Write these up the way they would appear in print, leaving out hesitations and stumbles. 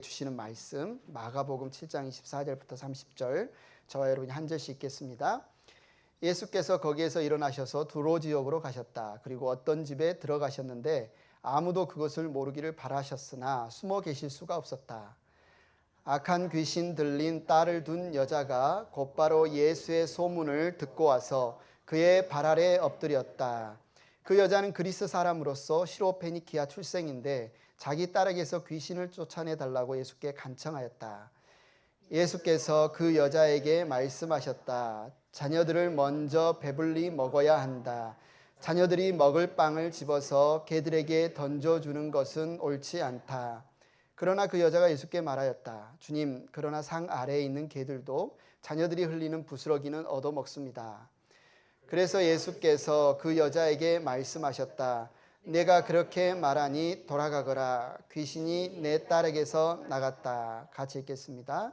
주시는 말씀 마가복음 7장 24절부터 30절 저와 여러분이 한 절씩 읽겠습니다. 예수께서 거기에서 일어나셔서 두로 지역으로 가셨다. 그리고 어떤 집에 들어가셨는데 아무도 그것을 모르기를 바라셨으나 숨어 계실 수가 없었다. 악한 귀신 들린 딸을 둔 여자가 곧바로 예수의 소문을 듣고 와서 그의 발 아래 엎드렸다. 그 여자는 그리스 사람으로서 시로페니키아 출생인데 자기 딸에게서 귀신을 쫓아내달라고 예수께 간청하였다. 예수께서 그 여자에게 말씀하셨다. 자녀들을 먼저 배불리 먹어야 한다. 자녀들이 먹을 빵을 집어서 개들에게 던져주는 것은 옳지 않다. 그러나 그 여자가 예수께 말하였다. 주님, 그러나 상 아래에 있는 개들도 자녀들이 흘리는 부스러기는 얻어먹습니다. 그래서 예수께서 그 여자에게 말씀하셨다. 내가 그렇게 말하니 돌아가거라. 귀신이 내 딸에게서 나갔다. 같이 읽겠습니다.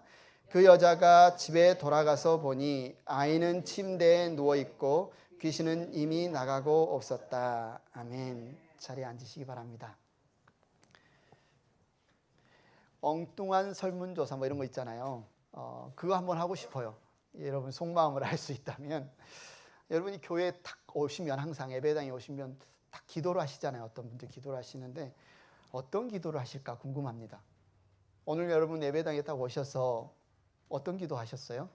그 여자가 집에 돌아가서 보니 아이는 침대에 누워있고 귀신은 이미 나가고 없었다. 아멘. 자리에 앉으시기 바랍니다. 엉뚱한 설문조사 이런 거 있잖아요. 그거 한번 하고 싶어요. 여러분 속마음을 알 수 있다면. 여러분이 교회에 딱 오시면 항상 예배당에 오시면 딱 기도를 하시잖아요. 어떤 분들 기도를 하시는데 어떤 기도를 하실까 궁금합니다. 오늘 여러분 예배당에 딱 오셔서 어떤 기도 하셨어요?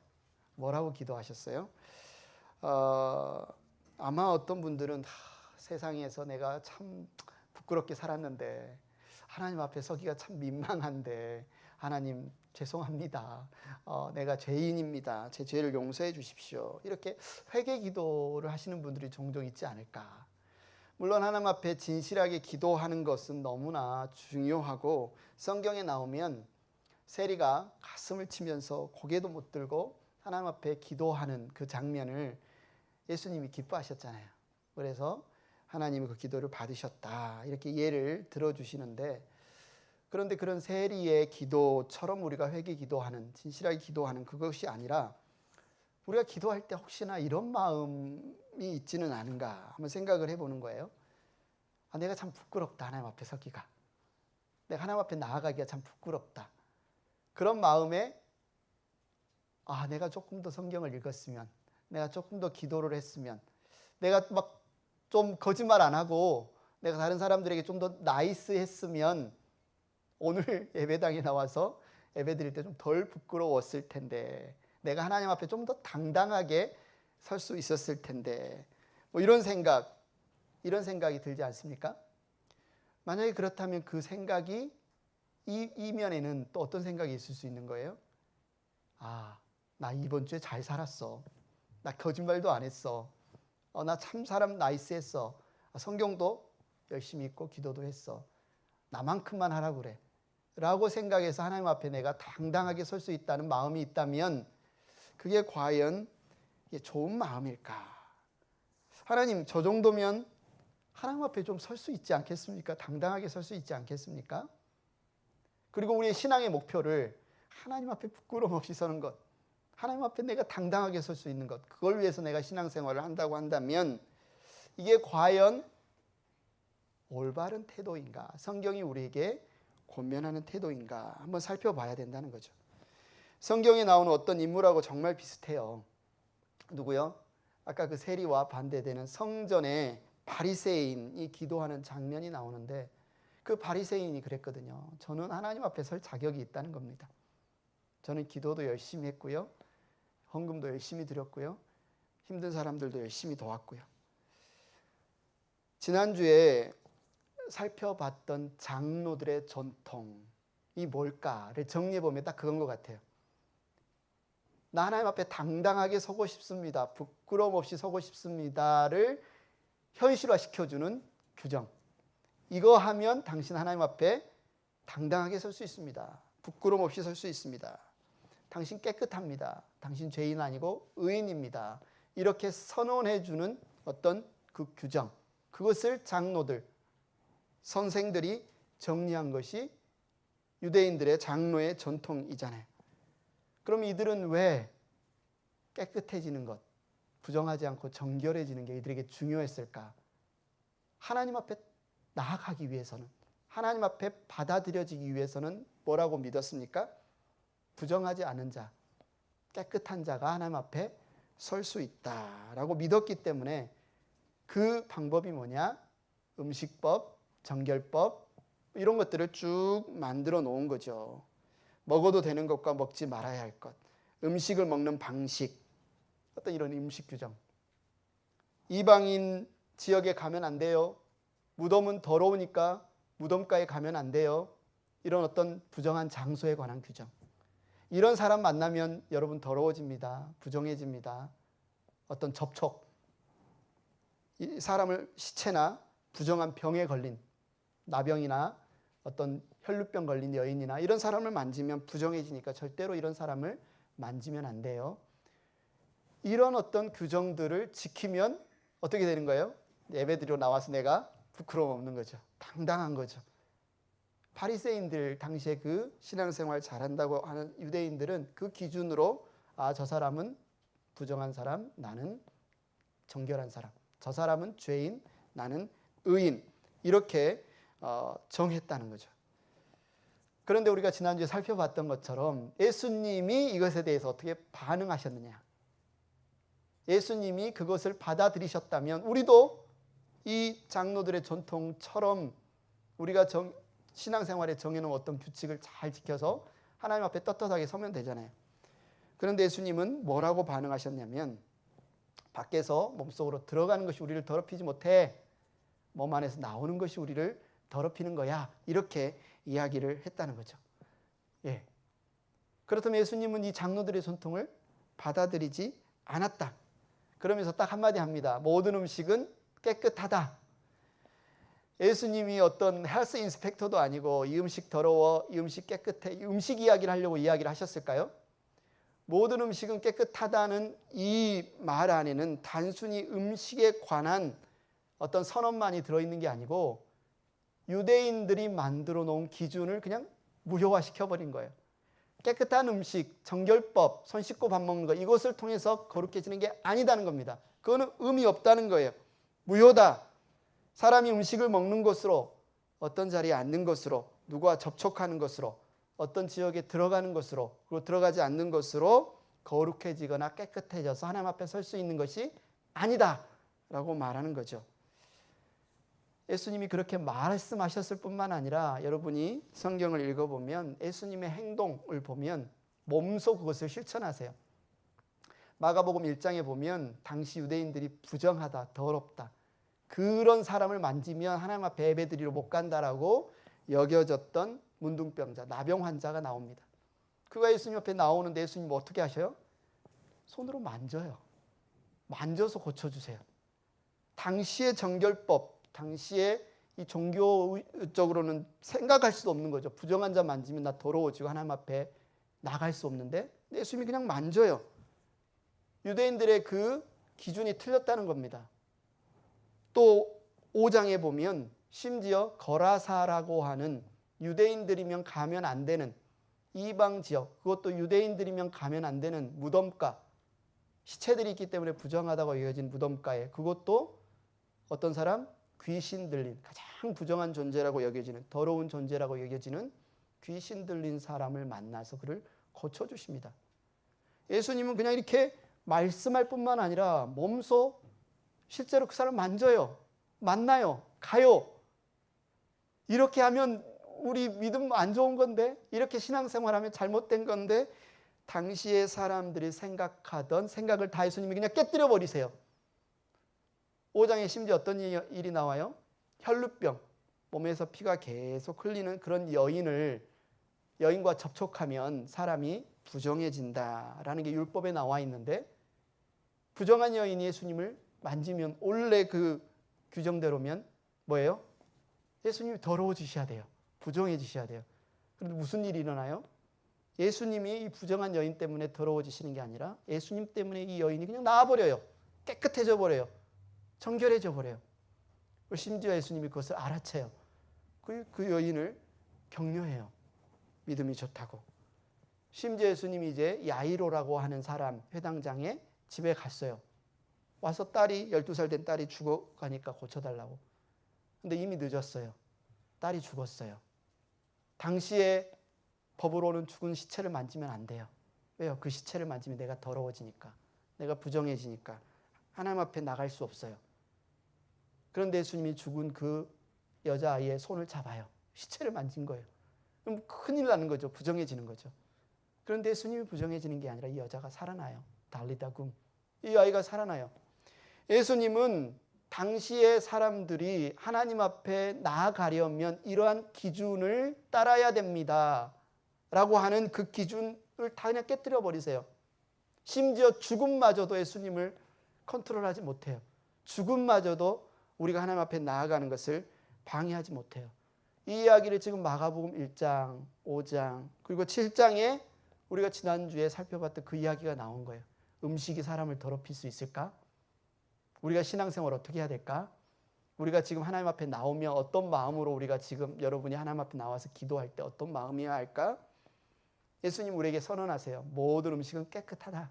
뭐라고 기도하셨어요? 아마 어떤 분들은 세상에서 내가 참 부끄럽게 살았는데 하나님 앞에 서기가 참 민망한데 하나님 죄송합니다. 내가 죄인입니다. 제 죄를 용서해 주십시오. 이렇게 회개 기도를 하시는 분들이 종종 있지 않을까. 물론 하나님 앞에 진실하게 기도하는 것은 너무나 중요하고 성경에 나오면 세리가 가슴을 치면서 고개도 못 들고 하나님 앞에 기도하는 그 장면을 예수님이 기뻐하셨잖아요. 그래서 하나님이 그 기도를 받으셨다. 이렇게 예를 들어주시는데 그런데 그런 세리의 기도처럼 우리가 회개 기도하는 진실하게 기도하는 그것이 아니라 우리가 기도할 때 혹시나 이런 마음이 있지는 않은가 한번 생각을 해보는 거예요. 내가 참 부끄럽다. 하나님 앞에 서기가. 내가 하나님 앞에 나아가기가 참 부끄럽다. 그런 마음에 내가 조금 더 성경을 읽었으면 내가 조금 더 기도를 했으면 내가 막 좀 거짓말 안 하고 내가 다른 사람들에게 좀 더 나이스했으면 오늘 예배당에 나와서 예배 드릴 때 좀 덜 부끄러웠을 텐데 내가 하나님 앞에 좀 더 당당하게 설 수 있었을 텐데 이런 생각이 들지 않습니까? 만약에 그렇다면 그 생각이 이면에는 또 어떤 생각이 있을 수 있는 거예요? 나 이번 주에 잘 살았어. 나 거짓말도 안 했어. 나 참 사람 나이스했어. 성경도 열심히 읽고 기도도 했어. 나만큼만 하라고 그래. 라고 생각해서 하나님 앞에 내가 당당하게 설 수 있다는 마음이 있다면 그게 과연 좋은 마음일까? 하나님, 저 정도면 하나님 앞에 좀 설 수 있지 않겠습니까? 당당하게 설 수 있지 않겠습니까? 그리고 우리의 신앙의 목표를 하나님 앞에 부끄러움 없이 서는 것, 하나님 앞에 내가 당당하게 설 수 있는 것, 그걸 위해서 내가 신앙생활을 한다고 한다면 이게 과연 올바른 태도인가? 성경이 우리에게 권면하는 태도인가? 한번 살펴봐야 된다는 거죠. 성경에 나오는 어떤 인물하고 정말 비슷해요. 누구요? 아까 그 세리와 반대되는 성전의 바리새인이 기도하는 장면이 나오는데 그 바리새인이 그랬거든요. 저는 하나님 앞에 설 자격이 있다는 겁니다. 저는 기도도 열심히 했고요. 헌금도 열심히 드렸고요. 힘든 사람들도 열심히 도왔고요. 지난주에 살펴봤던 장로들의 전통이 뭘까를 정리해보면 딱 그건 것 같아요. 나 하나님 앞에 당당하게 서고 싶습니다. 부끄러움 없이 서고 싶습니다를 현실화시켜주는 규정. 이거 하면 당신 하나님 앞에 당당하게 설 수 있습니다. 부끄러움 없이 설 수 있습니다. 당신 깨끗합니다. 당신 죄인 아니고 의인입니다. 이렇게 선언해주는 어떤 그 규정. 그것을 장로들, 선생들이 정리한 것이 유대인들의 장로의 전통이잖아요. 그럼 이들은 왜 깨끗해지는 것, 부정하지 않고 정결해지는 게 이들에게 중요했을까? 하나님 앞에 나아가기 위해서는, 하나님 앞에 받아들여지기 위해서는 뭐라고 믿었습니까? 부정하지 않은 자, 깨끗한 자가 하나님 앞에 설 수 있다라고 믿었기 때문에 그 방법이 뭐냐? 음식법, 정결법 이런 것들을 쭉 만들어 놓은 거죠. 먹어도 되는 것과 먹지 말아야 할 것, 음식을 먹는 방식, 어떤 이런 음식 규정. 이방인 지역에 가면 안 돼요. 무덤은 더러우니까 무덤가에 가면 안 돼요. 이런 어떤 부정한 장소에 관한 규정. 이런 사람 만나면 여러분 더러워집니다. 부정해집니다. 어떤 접촉, 이 사람을 시체나 부정한 병에 걸린 나병이나 어떤 혈루병 걸린 여인이나 이런 사람을 만지면 부정해지니까 절대로 이런 사람을 만지면 안 돼요. 이런 어떤 규정들을 지키면 어떻게 되는 거예요? 예배드리러 나와서 내가 부끄러움 없는 거죠. 당당한 거죠. 바리새인들 당시에 그 신앙생활 잘한다고 하는 유대인들은 그 기준으로 저 사람은 부정한 사람, 나는 정결한 사람. 저 사람은 죄인, 나는 의인. 이렇게 정했다는 거죠. 그런데 우리가 지난주에 살펴봤던 것처럼 예수님이 이것에 대해서 어떻게 반응하셨느냐. 예수님이 그것을 받아들이셨다면 우리도 이 장로들의 전통처럼 우리가 신앙생활에 정해놓은 어떤 규칙을 잘 지켜서 하나님 앞에 떳떳하게 서면 되잖아요. 그런데 예수님은 뭐라고 반응하셨냐면 밖에서 몸속으로 들어가는 것이 우리를 더럽히지 못해 몸 안에서 나오는 것이 우리를 더럽히는 거야. 이렇게 이야기를 했다는 거죠. 예. 그렇다면 예수님은 이 장로들의 전통을 받아들이지 않았다. 그러면서 딱 한마디 합니다. 모든 음식은 깨끗하다. 예수님이 어떤 헬스 인스펙터도 아니고 이 음식 더러워, 이 음식 깨끗해, 이 음식 이야기를 하려고 이야기를 하셨을까요? 모든 음식은 깨끗하다는 이 말 안에는 단순히 음식에 관한 어떤 선언만이 들어있는 게 아니고 유대인들이 만들어 놓은 기준을 그냥 무효화시켜버린 거예요. 깨끗한 음식, 정결법, 손 씻고 밥 먹는 것 이것을 통해서 거룩해지는 게 아니다는 겁니다. 그거는 의미 없다는 거예요. 무효다. 사람이 음식을 먹는 것으로 어떤 자리에 앉는 것으로 누구와 접촉하는 것으로 어떤 지역에 들어가는 것으로 그리고 들어가지 않는 것으로 거룩해지거나 깨끗해져서 하나님 앞에 설 수 있는 것이 아니다 라고 말하는 거죠. 예수님이 그렇게 말씀하셨을 뿐만 아니라 여러분이 성경을 읽어보면 예수님의 행동을 보면 몸소 그것을 실천하세요. 마가복음 1장에 보면 당시 유대인들이 부정하다, 더럽다. 그런 사람을 만지면 하나님 앞에 예배드리러 못 간다라고 여겨졌던 문둥병자, 나병 환자가 나옵니다. 그가 예수님 앞에 나오는데 예수님 뭐 어떻게 하셔요? 손으로 만져요. 만져서 고쳐주세요. 당시의 정결법, 당시에 이 종교적으로는 생각할 수도 없는 거죠. 부정한 자 만지면 나 더러워지고 하나님 앞에 나갈 수 없는데 예수님이 그냥 만져요. 유대인들의 그 기준이 틀렸다는 겁니다. 또 5장에 보면 심지어 거라사라고 하는 유대인들이면 가면 안 되는 이방 지역, 그것도 유대인들이면 가면 안 되는 무덤가, 시체들이 있기 때문에 부정하다고 여겨진 무덤가에 그것도 어떤 사람? 귀신 들린 가장 부정한 존재라고 여겨지는 더러운 존재라고 여겨지는 귀신 들린 사람을 만나서 그를 고쳐주십니다. 예수님은 그냥 이렇게 말씀할 뿐만 아니라 몸소 실제로 그 사람 만져요. 만나요. 가요. 이렇게 하면 우리 믿음 안 좋은 건데 이렇게 신앙생활하면 잘못된 건데 당시의 사람들이 생각하던 생각을 다 예수님이 그냥 깨뜨려 버리세요. 5장에 심지어 어떤 일이 나와요? 혈루병, 몸에서 피가 계속 흘리는 그런 여인과 접촉하면 사람이 부정해진다라는 게 율법에 나와 있는데 부정한 여인이 예수님을 만지면 원래 그 규정대로면 뭐예요? 예수님이 더러워지셔야 돼요. 부정해지셔야 돼요. 그런데 무슨 일이 일어나요? 예수님이 이 부정한 여인 때문에 더러워지시는 게 아니라 예수님 때문에 이 여인이 그냥 나아버려요. 깨끗해져 버려요. 정결해져 버려요. 심지어 예수님이 그것을 알아채요. 그 여인을 격려해요. 믿음이 좋다고. 심지어 예수님이 이제 야이로라고 하는 사람 회당장의 집에 갔어요. 와서 12살 된 딸이 죽어가니까 고쳐달라고. 근데 이미 늦었어요. 딸이 죽었어요. 당시에 법으로는 죽은 시체를 만지면 안 돼요. 왜요? 그 시체를 만지면 내가 더러워지니까, 내가 부정해지니까 하나님 앞에 나갈 수 없어요. 그런데 예수님이 죽은 그 여자아이의 손을 잡아요. 시체를 만진 거예요. 그럼 큰일 나는 거죠. 부정해지는 거죠. 그런데 예수님이 부정해지는 게 아니라 이 여자가 살아나요. 달리다굼. 이 아이가 살아나요. 예수님은 당시의 사람들이 하나님 앞에 나아가려면 이러한 기준을 따라야 됩니다 라고 하는 그 기준을 다 그냥 깨뜨려 버리세요. 심지어 죽음마저도 예수님을 컨트롤하지 못해요. 죽음마저도 우리가 하나님 앞에 나아가는 것을 방해하지 못해요. 이 이야기를 지금 마가복음 1장, 5장 그리고 7장에 우리가 지난주에 살펴봤던 그 이야기가 나온 거예요. 음식이 사람을 더럽힐 수 있을까? 우리가 신앙생활 어떻게 해야 될까? 우리가 지금 하나님 앞에 나오면 어떤 마음으로 우리가 지금 여러분이 하나님 앞에 나와서 기도할 때 어떤 마음이어야 할까? 예수님 우리에게 선언하세요. 모든 음식은 깨끗하다.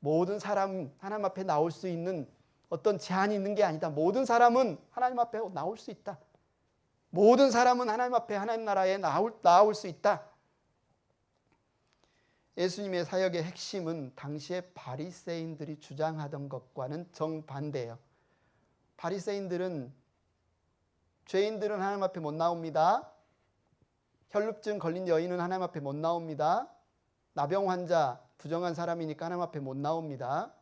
모든 사람 하나님 앞에 나올 수 있는 어떤 제한이 있는 게 아니다. 모든 사람은 하나님 앞에 나올 수 있다. 모든 사람은 하나님 앞에 하나님 나라에 나올 수 있다. 예수님의 사역의 핵심은 당시의 바리새인들이 주장하던 것과는 정반대예요. 바리새인들은 죄인들은 하나님 앞에 못 나옵니다. 혈루증 걸린 여인은 하나님 앞에 못 나옵니다. 나병 환자, 부정한 사람이니까 하나님 앞에 못 나옵니다.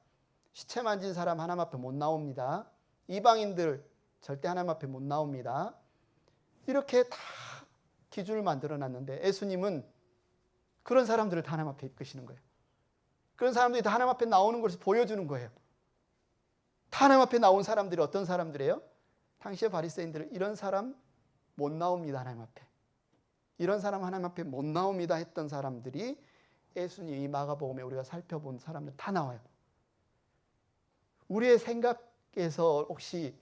시체 만진 사람 하나님 앞에 못 나옵니다. 이방인들 절대 하나님 앞에 못 나옵니다. 이렇게 다 기준을 만들어 놨는데 예수님은 그런 사람들을 다 하나님 앞에 이끄시는 거예요. 그런 사람들이 다 하나님 앞에 나오는 것을 보여주는 거예요. 다 하나님 앞에 나온 사람들이 어떤 사람들이에요? 당시의 바리새인들은 이런 사람 못 나옵니다. 하나님 앞에. 이런 사람 하나님 앞에 못 나옵니다 했던 사람들이 예수님이 마가복음에 우리가 살펴본 사람들 다 나와요. 우리의 생각에서 혹시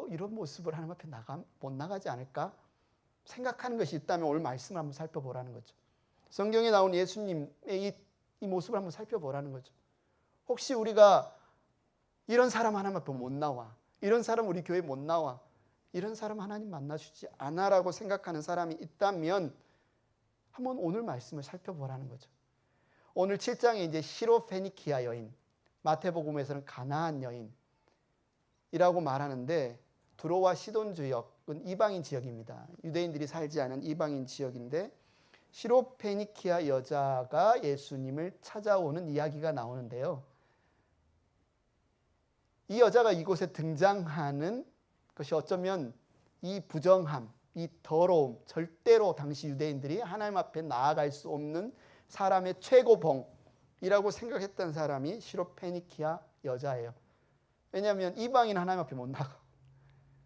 이런 모습을 하나님 앞에 못 나가지 않을까? 생각하는 것이 있다면 오늘 말씀을 한번 살펴보라는 거죠. 성경에 나온 예수님의 이 모습을 한번 살펴보라는 거죠. 혹시 우리가 이런 사람 하나님 앞에 못 나와, 이런 사람 우리 교회 못 나와, 이런 사람 하나님 만나주지 않아라고 생각하는 사람이 있다면 한번 오늘 말씀을 살펴보라는 거죠. 오늘 7장에 이제 시로페니키아 여인, 마태복음에서는 가나안 여인이라고 말하는데 두로와 시돈 지역은 이방인 지역입니다. 유대인들이 살지 않은 이방인 지역인데 시로페니키아 여자가 예수님을 찾아오는 이야기가 나오는데요. 이 여자가 이곳에 등장하는 것이 어쩌면 이 부정함, 이 더러움, 절대로 당시 유대인들이 하나님 앞에 나아갈 수 없는 사람의 최고봉이라고 생각했던 사람이 시로페니키아 여자예요. 왜냐하면 이방인 하나님 앞에 못 나가.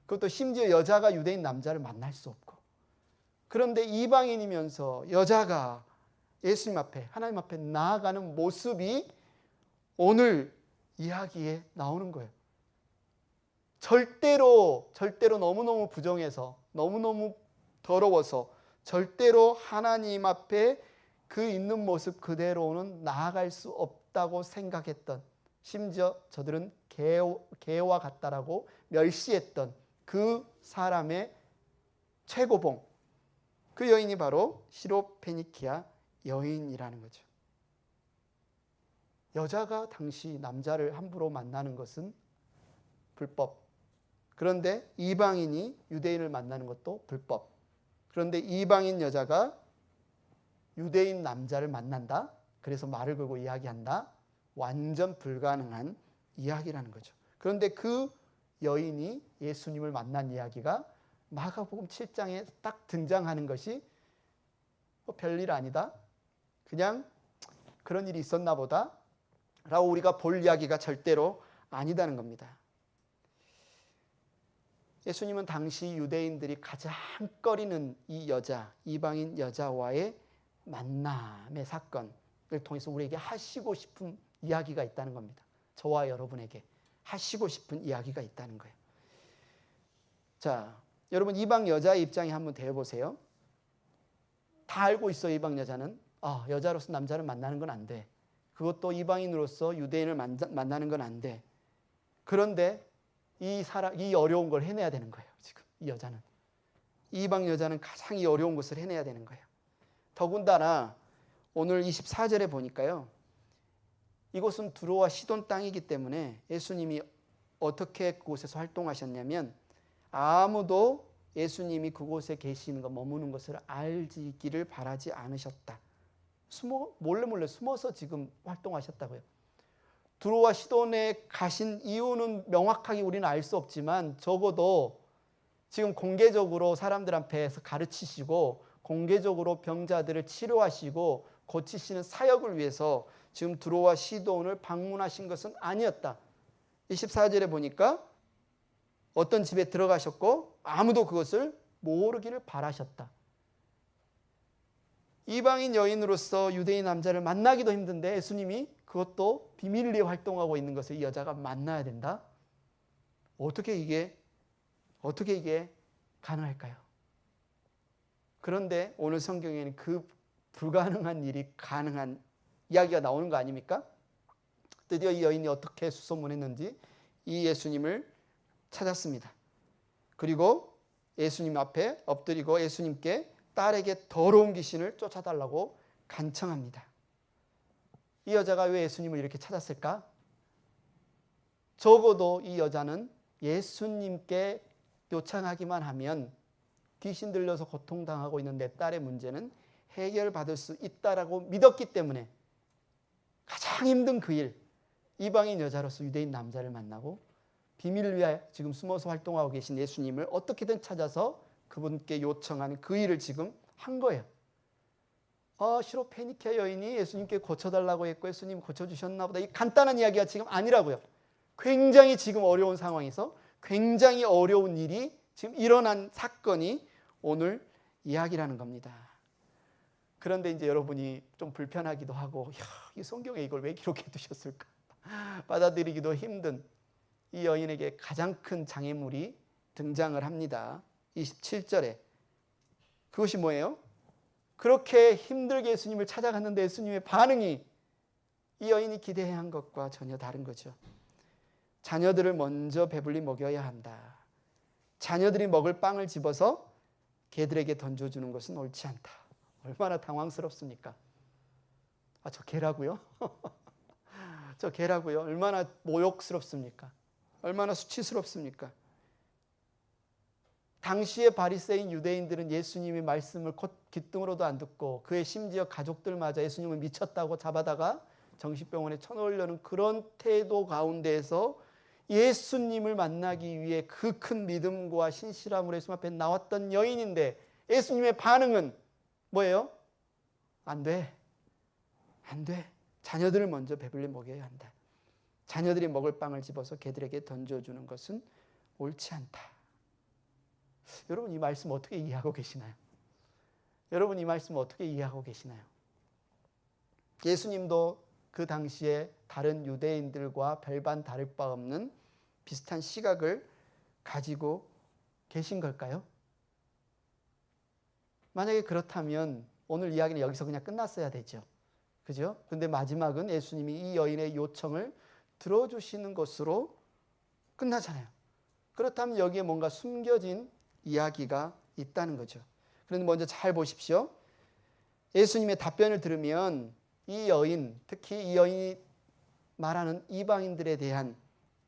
그것도 심지어 여자가 유대인 남자를 만날 수 없고. 그런데 이방인이면서 여자가 예수님 앞에, 하나님 앞에 나아가는 모습이 오늘 이야기에 나오는 거예요. 절대로 너무너무 부정해서, 너무너무 더러워서 절대로 하나님 앞에 그 있는 모습 그대로는 나아갈 수 없다고 생각했던, 심지어 저들은 개와 같다라고 멸시했던 그 사람의 최고봉, 그 여인이 바로 시로페니키아 여인이라는 거죠. 여자가 당시 남자를 함부로 만나는 것은 불법. 그런데 이방인이 유대인을 만나는 것도 불법. 그런데 이방인 여자가 유대인 남자를 만난다? 그래서 말을 걸고 이야기한다? 완전 불가능한 이야기라는 거죠. 그런데 그 여인이 예수님을 만난 이야기가 마가복음 7장에 딱 등장하는 것이 별일 아니다. 그냥 그런 일이 있었나 보다 라고 우리가 볼 이야기가 절대로 아니다는 겁니다. 예수님은 당시 유대인들이 가장 꺼리는 이 여자, 이방인 여자와의 만남의 사건을 통해서 우리에게 하시고 싶은 이야기가 있다는 겁니다. 저와 여러분에게 하시고 싶은 이야기가 있다는 거예요. 자, 여러분 이방 여자의 입장에 한번 대해보세요. 다 알고 있어. 이방 여자는 여자로서 남자를 만나는 건 안 돼. 그것도 이방인으로서 유대인을 만나는 건 안 돼. 그런데 이 어려운 걸 해내야 되는 거예요. 지금 이 여자는 이방 여자는 가장 이 어려운 것을 해내야 되는 거예요. 더군다나 오늘 24절에 보니까요. 이곳은 두로와 시돈 땅이기 때문에 예수님이 어떻게 그곳에서 활동하셨냐면 아무도 예수님이 그곳에 계시는 것, 머무는 것을 알기를 바라지 않으셨다. 몰래 숨어서 지금 활동하셨다고요. 두로와 시돈에 가신 이유는 명확하게 우리는 알 수 없지만 적어도 지금 공개적으로 사람들 앞에서 가르치시고 공개적으로 병자들을 치료하시고 고치시는 사역을 위해서 지금 두로와 시돈을 방문하신 것은 아니었다. 24절에 보니까 어떤 집에 들어가셨고 아무도 그것을 모르기를 바라셨다. 이방인 여인으로서 유대인 남자를 만나기도 힘든데 예수님이 그것도 비밀리에 활동하고 있는 것을 이 여자가 만나야 된다. 어떻게 이게 가능할까요? 그런데 오늘 성경에는 그 불가능한 일이 가능한 이야기가 나오는 거 아닙니까? 드디어 이 여인이 어떻게 수소문했는지 이 예수님을 찾았습니다. 그리고 예수님 앞에 엎드리고 예수님께 딸에게 더러운 귀신을 쫓아달라고 간청합니다. 이 여자가 왜 예수님을 이렇게 찾았을까? 적어도 이 여자는 예수님께 요청하기만 하면 귀신 들려서 고통당하고 있는 내 딸의 문제는 해결받을 수 있다라고 믿었기 때문에 가장 힘든 그 일, 이방인 여자로서 유대인 남자를 만나고 비밀을 위하여 지금 숨어서 활동하고 계신 예수님을 어떻게든 찾아서 그분께 요청하는 그 일을 지금 한 거예요. 시로페니케 여인이 예수님께 고쳐달라고 했고 예수님 고쳐주셨나 보다. 이 간단한 이야기가 지금 아니라고요. 굉장히 지금 어려운 상황에서 굉장히 어려운 일이 지금 일어난 사건이 오늘 이야기라는 겁니다. 그런데 이제 여러분이 좀 불편하기도 하고 이 성경에 이걸 왜 기록해 두셨을까? 받아들이기도 힘든 이 여인에게 가장 큰 장애물이 등장을 합니다. 27절에 그것이 뭐예요? 그렇게 힘들게 예수님을 찾아갔는데 예수님의 반응이 이 여인이 기대한 것과 전혀 다른 거죠. 자녀들을 먼저 배불리 먹여야 한다. 자녀들이 먹을 빵을 집어서 개들에게 던져주는 것은 옳지 않다. 얼마나 당황스럽습니까? 저 개라고요? 저 개라고요? 얼마나 모욕스럽습니까? 얼마나 수치스럽습니까? 당시의 바리새인 유대인들은 예수님의 말씀을 귓등으로도 안 듣고 그의 심지어 가족들마저 예수님을 미쳤다고 잡아다가 정신병원에 쳐넣으려는 그런 태도 가운데에서 예수님을 만나기 위해 그 큰 믿음과 신실함으로 예수님 앞에 나왔던 여인인데 예수님의 반응은 뭐예요? 안 돼. 안 돼. 자녀들을 먼저 배불리 먹여야 한다. 자녀들이 먹을 빵을 집어서 개들에게 던져주는 것은 옳지 않다. 여러분 이 말씀 어떻게 이해하고 계시나요? 여러분 이 말씀 어떻게 이해하고 계시나요? 예수님도 그 당시에 다른 유대인들과 별반 다를 바 없는 비슷한 시각을 가지고 계신 걸까요? 만약에 그렇다면 오늘 이야기는 여기서 그냥 끝났어야 되죠. 그죠? 근데 마지막은 예수님이 이 여인의 요청을 들어주시는 것으로 끝나잖아요. 그렇다면 여기에 뭔가 숨겨진 이야기가 있다는 거죠. 그런데 먼저 잘 보십시오. 예수님의 답변을 들으면 이 여인, 특히 이 여인이 말하는 이방인들에 대한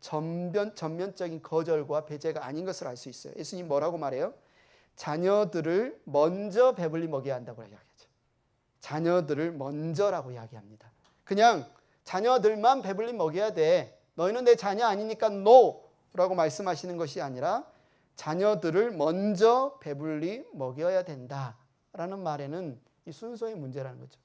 전면적인 거절과 배제가 아닌 것을 알 수 있어요. 예수님 뭐라고 말해요? 자녀들을 먼저 배불리 먹여야 한다고 이야기하죠. 자녀들을 먼저라고 이야기합니다. 그냥 자녀들만 배불리 먹여야 돼. 너희는 내 자녀 아니니까 노라고 말씀하시는 것이 아니라 자녀들을 먼저 배불리 먹여야 된다라는 말에는 이 순서의 문제라는 거죠.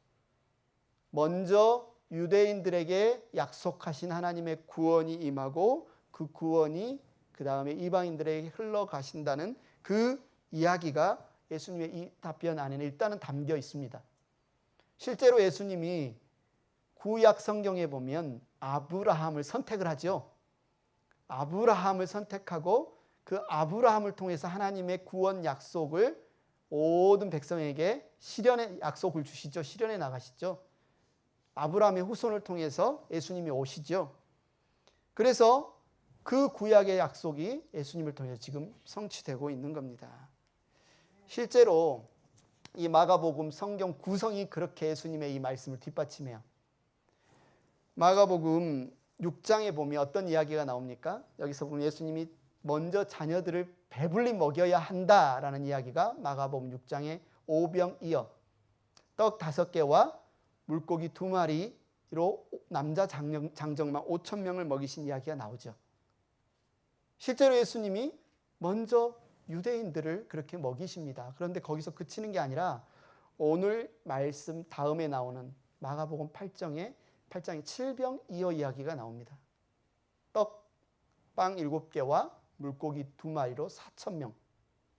먼저 유대인들에게 약속하신 하나님의 구원이 임하고 그 구원이 그 다음에 이방인들에게 흘러가신다는 그 이야기가 예수님의 이 답변 안에는 일단은 담겨 있습니다. 실제로 예수님이 구약 성경에 보면 아브라함을 선택을 하죠. 아브라함을 선택하고 그 아브라함을 통해서 하나님의 구원 약속을 모든 백성에게 실현의 약속을 주시죠. 실현해 나가시죠. 아브라함의 후손을 통해서 예수님이 오시죠. 그래서 그 구약의 약속이 예수님을 통해서 지금 성취되고 있는 겁니다. 실제로 이 마가복음 성경 구성이 그렇게 예수님의 이 말씀을 뒷받침해요. 마가복음 6장에 보면 어떤 이야기가 나옵니까? 여기서 보면 예수님이 먼저 자녀들을 배불리 먹여야 한다라는 이야기가 마가복음 6장에 오병이어 떡 5개와 물고기 2마리로 남자 장정만 5,000명을 먹이신 이야기가 나오죠. 실제로 예수님이 먼저 유대인들을 그렇게 먹이십니다. 그런데 거기서 그치는 게 아니라 오늘 말씀 다음에 나오는 마가복음 8장에 7병이어 이야기가 나옵니다. 떡, 빵 7개와 물고기 2마리로 4,000명,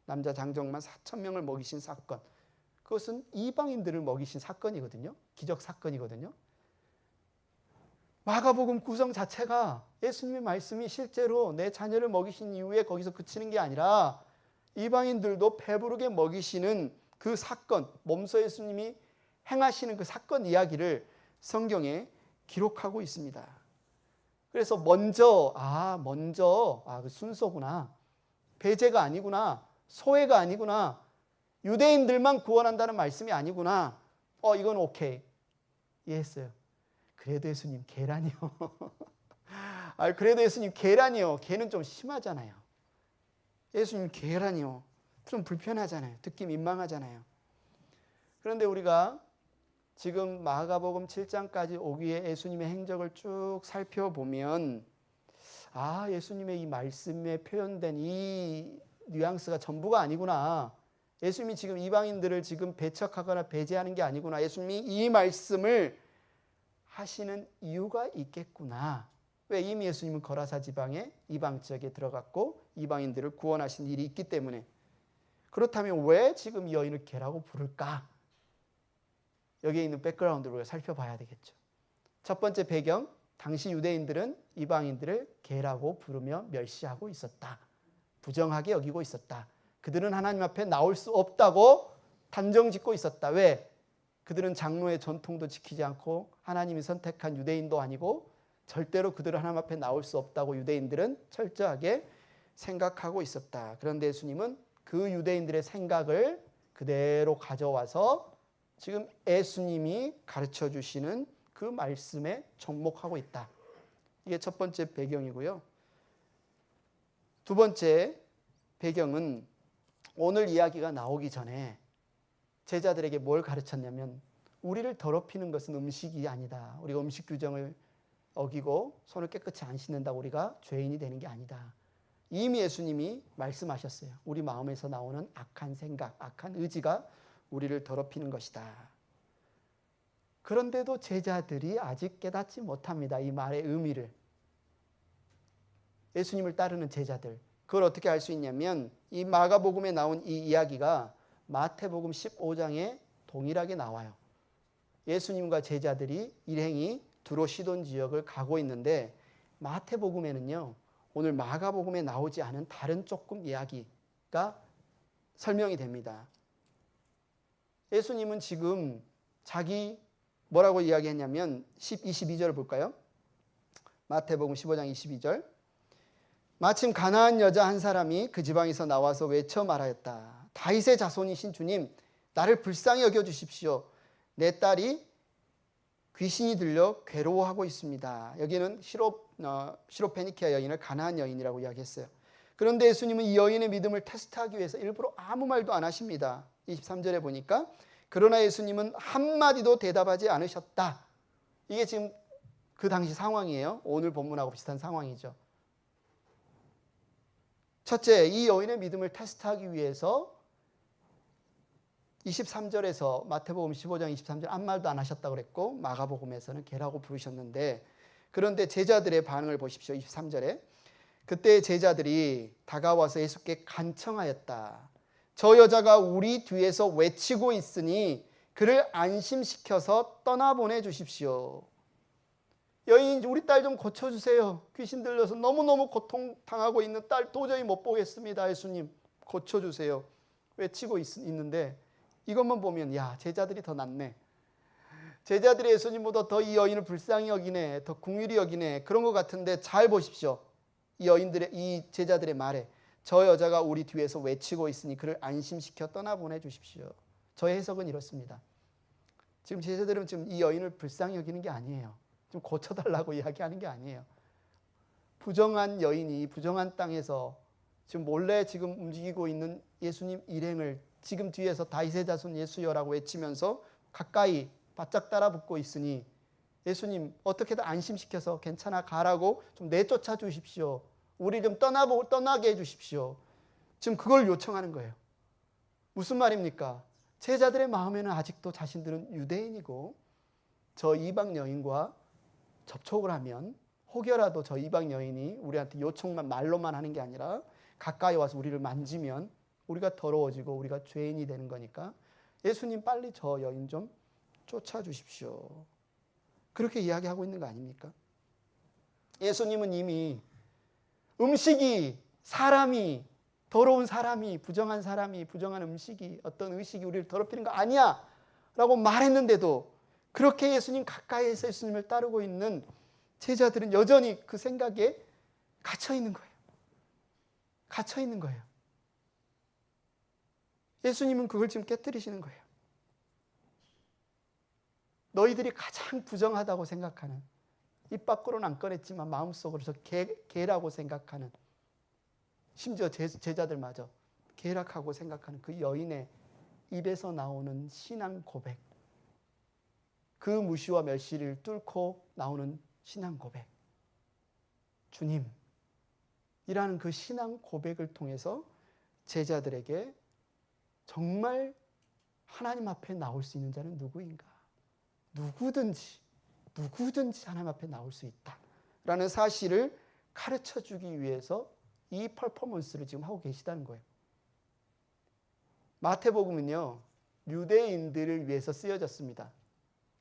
남자 장정만 4,000명을 먹이신 사건. 그것은 이방인들을 먹이신 사건이거든요. 기적 사건이거든요. 마가복음 구성 자체가 예수님의 말씀이 실제로 내 자녀를 먹이신 이후에 거기서 그치는 게 아니라 이방인들도 배부르게 먹이시는 그 사건, 몸소 예수님이 행하시는 그 사건 이야기를 성경에 기록하고 있습니다. 그래서 먼저 그 순서구나. 배제가 아니구나. 소외가 아니구나. 유대인들만 구원한다는 말씀이 아니구나. 이건 오케이. 이해했어요. 그래도 예수님 계란이요. 그래도 예수님 계란이요. 걔는 좀 심하잖아요. 예수님 계란이요. 좀 불편하잖아요. 듣기 민망하잖아요. 그런데 우리가 지금 마가복음 7장까지 오기에 예수님의 행적을 쭉 살펴보면 예수님의 이 말씀에 표현된 이 뉘앙스가 전부가 아니구나. 예수님이 지금 이방인들을 지금 배척하거나 배제하는 게 아니구나. 예수님이 이 말씀을 하시는 이유가 있겠구나. 왜? 이미 예수님은 거라사 지방에 이방 지역에 들어갔고 이방인들을 구원하신 일이 있기 때문에. 그렇다면 왜 지금 이 여인을 개라고 부를까? 여기에 있는 백그라운드를 우리가 살펴봐야 되겠죠. 첫 번째 배경, 당시 유대인들은 이방인들을 개라고 부르며 멸시하고 있었다. 부정하게 여기고 있었다. 그들은 하나님 앞에 나올 수 없다고 단정짓고 있었다. 왜? 그들은 장로의 전통도 지키지 않고 하나님이 선택한 유대인도 아니고 절대로 그들은 하나님 앞에 나올 수 없다고 유대인들은 철저하게 생각하고 있었다. 그런데 예수님은 그 유대인들의 생각을 그대로 가져와서 지금 예수님이 가르쳐 주시는 그 말씀에 접목하고 있다. 이게 첫 번째 배경이고요. 두 번째 배경은 오늘 이야기가 나오기 전에 제자들에게 뭘 가르쳤냐면 우리를 더럽히는 것은 음식이 아니다. 우리가 음식 규정을 어기고 손을 깨끗이 안 씻는다고 우리가 죄인이 되는 게 아니다. 이미 예수님이 말씀하셨어요. 우리 마음에서 나오는 악한 생각, 악한 의지가 우리를 더럽히는 것이다. 그런데도 제자들이 아직 깨닫지 못합니다. 이 말의 의미를. 예수님을 따르는 제자들. 그걸 어떻게 알 수 있냐면 이 마가복음에 나온 이 이야기가 마태복음 15장에 동일하게 나와요. 예수님과 제자들이 일행이 두로 시돈 지역을 가고 있는데 마태복음에는요. 오늘 마가복음에 나오지 않은 다른 조금 이야기가 설명이 됩니다. 예수님은 지금 자기 뭐라고 이야기했냐면 22절을 볼까요? 마태복음 15장 22절. 마침 가나안 여자 한 사람이 그 지방에서 나와서 외쳐 말하였다. 다윗의 자손이신 주님, 나를 불쌍히 여겨주십시오. 내 딸이 귀신이 들려 괴로워하고 있습니다. 여기는 시로페니키아 여인을 가나안 여인이라고 이야기했어요. 그런데 예수님은 이 여인의 믿음을 테스트하기 위해서 일부러 아무 말도 안 하십니다. 23절에 보니까 그러나 예수님은 한마디도 대답하지 않으셨다. 이게 지금 그 당시 상황이에요. 오늘 본문하고 비슷한 상황이죠. 첫째, 이 여인의 믿음을 테스트하기 위해서 23절에서 마태복음 15장 23절 아무 말도 안 하셨다고 그랬고 마가복음에서는 개라고 부르셨는데 그런데 제자들의 반응을 보십시오. 23절에 그때 제자들이 다가와서 예수께 간청하였다. 저 여자가 우리 뒤에서 외치고 있으니 그를 안심시켜서 떠나보내 주십시오. 여인 우리 딸 좀 고쳐주세요. 귀신 들려서 너무너무 고통당하고 있는 딸 도저히 못 보겠습니다. 예수님 고쳐주세요. 외치고 있는데 이것만 보면 야 제자들이 더 낫네. 제자들이 예수님보다 더 이 여인을 불쌍히 여기네. 더 긍휼히 여기네. 그런 것 같은데 잘 보십시오. 이 제자들의 말에 저 여자가 우리 뒤에서 외치고 있으니 그를 안심시켜 떠나보내 주십시오. 저의 해석은 이렇습니다. 지금 제자들은 지금 이 여인을 불쌍히 여기는 게 아니에요. 좀 고쳐달라고 이야기하는 게 아니에요. 부정한 여인이 부정한 땅에서 지금 몰래 지금 움직이고 있는 예수님 일행을 지금 뒤에서 다윗의 자손 예수여라고 외치면서 가까이 바짝 따라붙고 있으니 예수님 어떻게든 안심시켜서 괜찮아 가라고 좀 내쫓아 주십시오. 우리 좀 떠나게 해 주십시오. 지금 그걸 요청하는 거예요. 무슨 말입니까? 제자들의 마음에는 아직도 자신들은 유대인이고 저 이방 여인과 접촉을 하면 혹여라도 저 이방 여인이 우리한테 요청만 말로만 하는 게 아니라 가까이 와서 우리를 만지면 우리가 더러워지고 우리가 죄인이 되는 거니까 예수님 빨리 저 여인 좀 쫓아주십시오. 그렇게 이야기하고 있는 거 아닙니까? 예수님은 이미 음식이 사람이 더러운 사람이 부정한 음식이 어떤 의식이 우리를 더럽히는 거 아니야 라고 말했는데도 그렇게 예수님 가까이에서 예수님을 따르고 있는 제자들은 여전히 그 생각에 갇혀 있는 거예요. 갇혀 있는 거예요. 예수님은 그걸 지금 깨뜨리시는 거예요. 너희들이 가장 부정하다고 생각하는, 입 밖으로는 안 꺼냈지만 마음속으로서 개라고 생각하는, 심지어 제자들마저 개락하고 생각하는 그 여인의 입에서 나오는 신앙 고백, 그 무시와 멸시를 뚫고 나오는 신앙 고백, 주님이라는 그 신앙 고백을 통해서 제자들에게 정말 하나님 앞에 나올 수 있는 자는 누구인가? 누구든지 하나님 앞에 나올 수 있다라는 사실을 가르쳐주기 위해서 이 퍼포먼스를 지금 하고 계시다는 거예요. 마태복음은요, 유대인들을 위해서 쓰여졌습니다.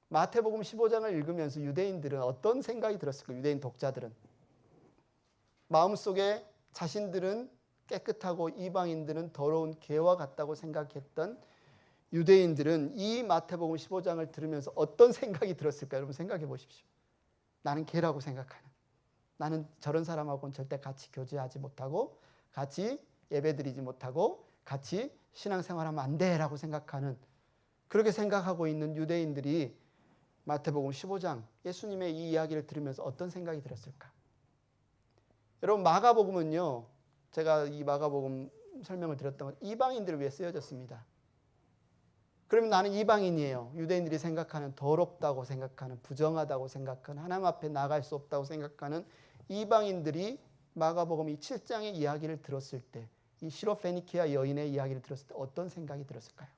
마태복음 15장을 읽으면서 유대인들은 어떤 생각이 들었을까요? 유대인 독자들은 마음속에 자신들은 깨끗하고 이방인들은 더러운 개와 같다고 생각했던 유대인들은 이 마태복음 15장을 들으면서 어떤 생각이 들었을까요? 여러분 생각해 보십시오. 나는 개라고 생각하는, 나는 저런 사람하고는 절대 같이 교제하지 못하고 같이 예배드리지 못하고 같이 신앙생활하면 안 돼라고 생각하는, 그렇게 생각하고 있는 유대인들이 마태복음 15장 예수님의 이 이야기를 들으면서 어떤 생각이 들었을까? 여러분 마가복음은요, 제가 이 마가복음 설명을 드렸던 건 이방인들을 위해 쓰여졌습니다. 그러면 나는 이방인이에요. 유대인들이 생각하는 더럽다고 생각하는, 부정하다고 생각하는, 하나님 앞에 나갈 수 없다고 생각하는 이방인들이 마가복음 이 7장의 이야기를 들었을 때, 이 시로페니키아 여인의 이야기를 들었을 때 어떤 생각이 들었을까요?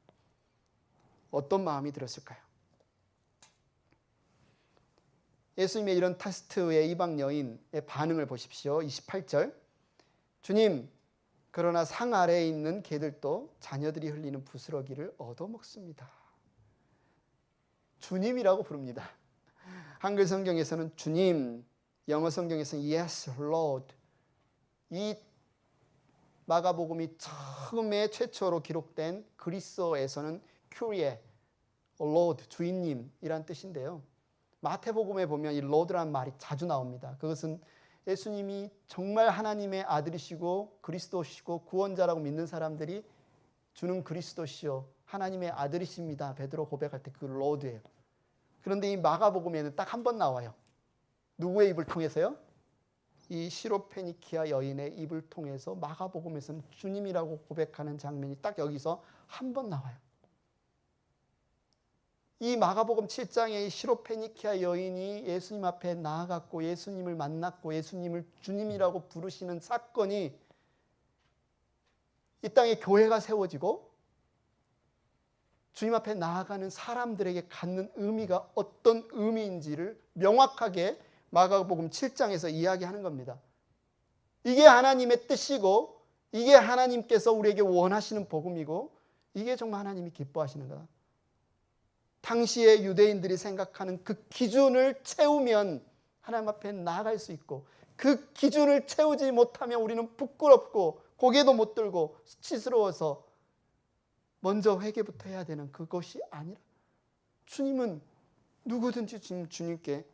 어떤 마음이 들었을까요? 예수님의 이런 테스트의 이방 여인의 반응을 보십시오. 28절. 주님, 그러나 상 아래에 있는 개들도 자녀들이 흘리는 부스러기를 얻어먹습니다. 주님이라고 부릅니다. 한글 성경에서는 주님, 영어 성경에서는 Yes, Lord. 이 마가복음이 처음에 최초로 기록된 그리스어에서는 Kyrie, Lord, 주인님이란 뜻인데요. 마태복음에 보면 이 Lord라는 말이 자주 나옵니다. 그것은 예수님이 정말 하나님의 아들이시고 그리스도시고 구원자라고 믿는 사람들이 주는 그리스도시요 하나님의 아들이십니다. 베드로 고백할 때 그 Lord예요. 그런데 이 마가복음에는 딱 한 번 나와요. 누구의 입을 통해서요? 이 시로페니키아 여인의 입을 통해서 마가복음에서는 주님이라고 고백하는 장면이 딱 여기서 한 번 나와요. 이 마가복음 7장의 시로페니키아 여인이 예수님 앞에 나아갔고 예수님을 만났고 예수님을 주님이라고 부르시는 사건이 이 땅에 교회가 세워지고 주님 앞에 나아가는 사람들에게 갖는 의미가 어떤 의미인지를 명확하게 마가복음 7장에서 이야기하는 겁니다. 이게 하나님의 뜻이고 이게 하나님께서 우리에게 원하시는 복음이고 이게 정말 하나님이 기뻐하시는 거다. 당시의 유대인들이 생각하는 그 기준을 채우면 하나님 앞에 나아갈 수 있고 그 기준을 채우지 못하면 우리는 부끄럽고 고개도 못 들고 수치스러워서 먼저 회개부터 해야 되는 그것이 아니라 주님은 누구든지 주님께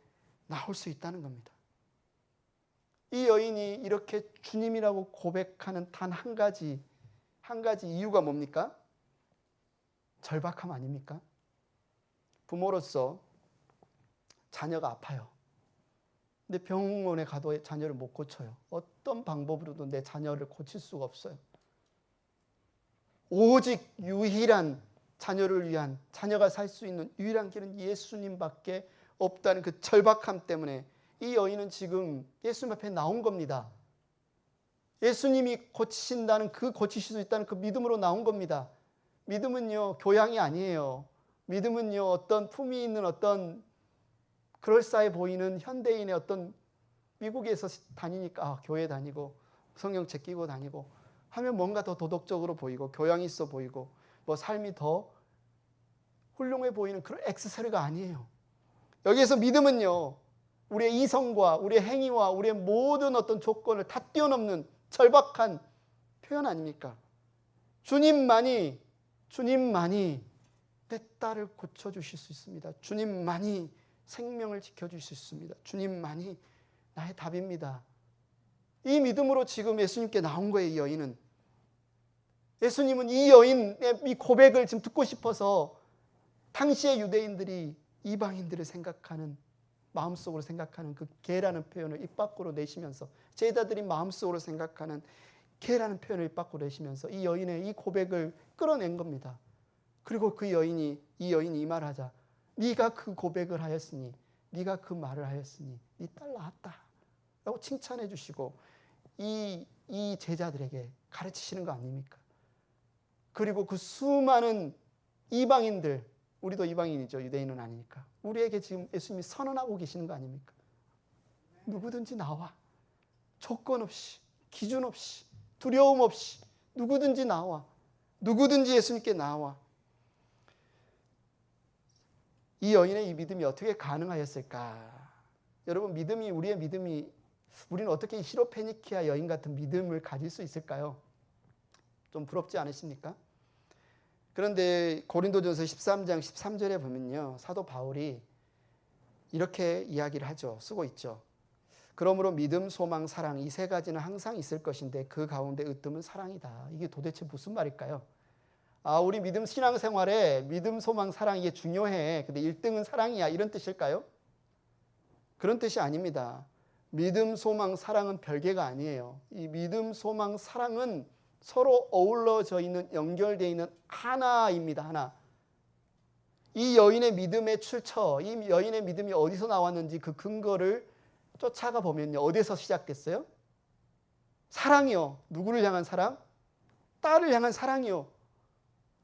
나올 수 있다는 겁니다. 이 여인이 이렇게 주님이라고 고백하는 단 한 가지 이유가 뭡니까? 절박함 아닙니까? 부모로서 자녀가 아파요. 근데 병원에 가도 자녀를 못 고쳐요. 어떤 방법으로도 내 자녀를 고칠 수가 없어요. 오직 유일한 자녀를 위한, 자녀가 살 수 있는 유일한 길은 예수님밖에 없다는 그 절박함 때문에 이 여인은 지금 예수님 앞에 나온 겁니다. 예수님이 고치신다는, 그 고치실 수 있다는 그 믿음으로 나온 겁니다. 믿음은요, 교양이 아니에요. 믿음은요, 어떤 품위 있는, 어떤 그럴싸해 보이는 현대인의 어떤, 미국에서 다니니까 교회 다니고 성경책 끼고 다니고 하면 뭔가 더 도덕적으로 보이고 교양 있어 보이고 뭐 삶이 더 훌륭해 보이는 그런 액세서리가 아니에요. 여기에서 믿음은요, 우리의 이성과 우리의 행위와 우리의 모든 어떤 조건을 다 뛰어넘는 절박한 표현 아닙니까? 주님만이 내 딸을 고쳐주실 수 있습니다. 주님만이 생명을 지켜주실 수 있습니다. 주님만이 나의 답입니다. 이 믿음으로 지금 예수님께 나온 거예요. 이 여인은. 예수님은 이 여인의 이 고백을 지금 듣고 싶어서 당시의 유대인들이 이방인들을 생각하는, 마음속으로 생각하는 그 개라는 표현을 입 밖으로 내시면서, 제자들이 마음속으로 생각하는 개라는 표현을 입 밖으로 내시면서 이 여인의 이 고백을 끌어낸 겁니다. 그리고 이 여인이 이 말을 하자, 네가 그 고백을 하였으니, 네가 그 말을 하였으니 네 딸 나았다 라고 칭찬해 주시고 이 제자들에게 가르치시는 거 아닙니까? 그리고 그 수많은 이방인들, 우리도 이방인이죠. 유대인은 아니니까. 우리에게 지금 예수님이 선언하고 계시는 거 아닙니까? 누구든지 나와. 조건 없이, 기준 없이, 두려움 없이 누구든지 나와. 누구든지 예수님께 나와. 이 여인의 이 믿음이 어떻게 가능하였을까? 여러분, 우리의 믿음이, 우리는 어떻게 시로페니키아 여인 같은 믿음을 가질 수 있을까요? 좀 부럽지 않으십니까? 그런데 고린도전서 13장 13절에 보면요, 사도 바울이 이렇게 이야기를 하죠. 쓰고 있죠. 그러므로 믿음, 소망, 사랑, 이 세 가지는 항상 있을 것인데 그 가운데 으뜸은 사랑이다. 이게 도대체 무슨 말일까요? 우리 믿음 신앙생활에 믿음, 소망, 사랑 이게 중요해. 근데 1등은 사랑이야. 이런 뜻일까요? 그런 뜻이 아닙니다. 믿음, 소망, 사랑은 별개가 아니에요. 이 믿음, 소망, 사랑은 서로 어우러져 있는, 연결되어 있는 하나입니다. 하나. 이 여인의 믿음의 출처, 이 여인의 믿음이 어디서 나왔는지 그 근거를 쫓아가 보면요, 어디서 시작됐어요? 사랑이요. 누구를 향한 사랑? 딸을 향한 사랑이요.